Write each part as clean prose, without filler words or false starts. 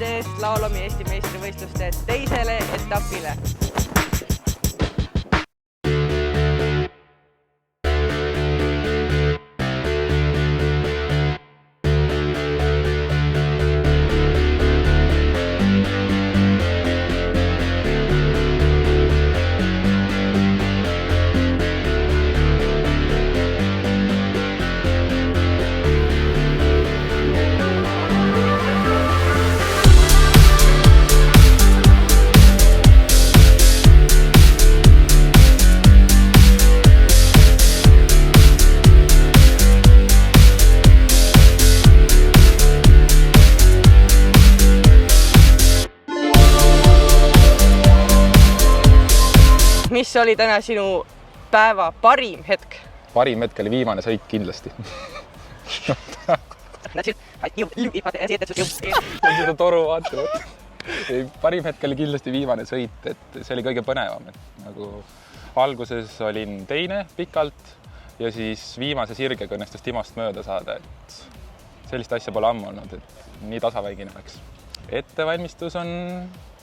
tervitamise eest Slalomi Eesti meistrivõistluste teisele etapile. Mis oli täna sinu päeva parim hetk? Parim hetk oli viimane sõit kindlasti. Seda toru vaatama. Parim hetk oli kindlasti viimane sõit, et see oli kõige põnevam. Nagu alguses olin teine pikalt ja siis viimase sirgega õnnestus Timost mööda saada. Et sellist asja pole ammu olnud, et nii tasavägine läks. Ettevalmistus on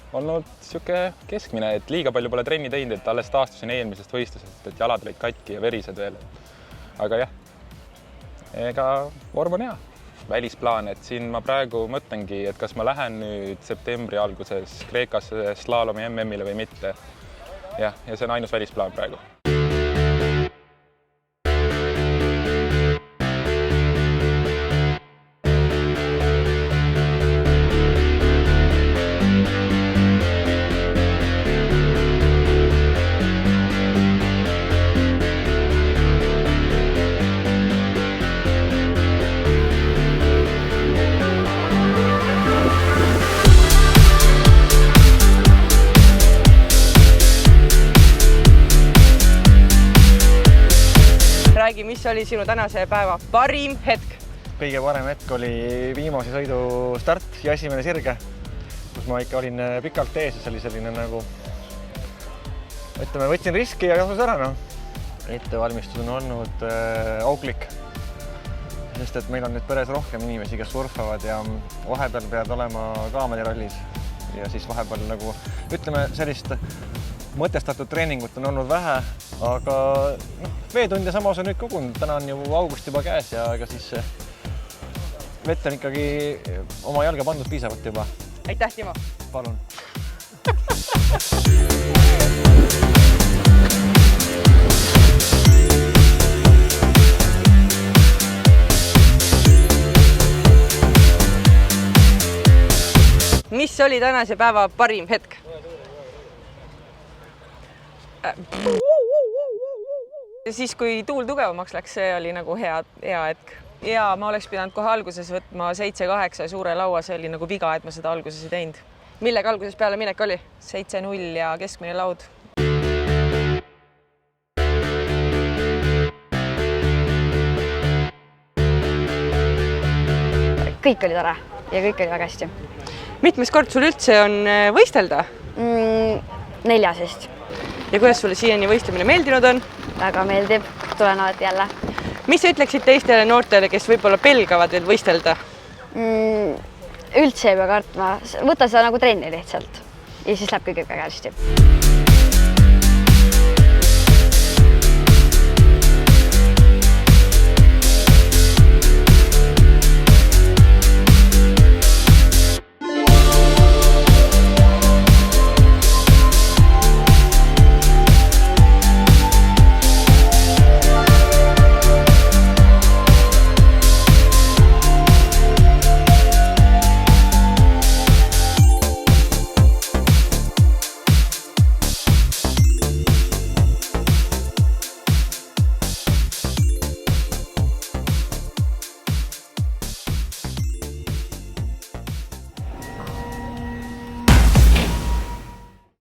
olnud siuke keskmine, et liiga palju pole trenni teinud, et alles taastusin eelmisest võistlusest, et jalad olid katki ja verised veel. Aga jah, ega vorm on hea. Välisplaan, et siin ma praegu mõtlengi, et kas ma lähen nüüd septembri alguses Kreekasse Slalomi MM-ile või mitte. Ja see on ainus välisplaan praegu. Mis oli sinu tänase päeva parim hetk? Kõige parem hetk oli viimase sõidu start ja esimene sirge, kus ma ikka olin pikalt ees ja see oli selline nagu, ütleme, võtsin riski ja kasus ära. Ettevalmistus on olnud auklik, sest et meil on nüüd peres rohkem inimesi, kes surfavad ja vahepeal pead olema kaameli rollis ja siis vahepeal nagu, ütleme, sellist mõtestatud treeningut on olnud vähe, aga veetunde samas on nüüd kogunud. Täna on ju august juba käes ja ega siis vett on ikkagi oma jalga pandud piisavalt juba. Aitäh, Timo! Palun! Mis oli tänase päeva parim hetk? Siis, kui tuul tugevamaks läks, see oli nagu hea hetk. Ja ma oleks pidanud kohe alguses võtma 7-8 suure laua, see oli nagu viga, et ma seda alguses ei teinud. Millega alguses peale minek oli? 7-0 ja keskmine laud. Kõik oli tore ja kõik oli väga hästi. Mitmes kord sul üldse on võistelda? 4 vist. Ja kuidas sulle siiani võistlemine meeldinud on? Väga meeldib, tulen alati jälle. Mis sa ütleksid teistele noortele, kes võib-olla pelgavad veel võistelda? Üldse ei pea kartma, võta seda nagu trenni lihtsalt ja siis läheb kõik väga hästi.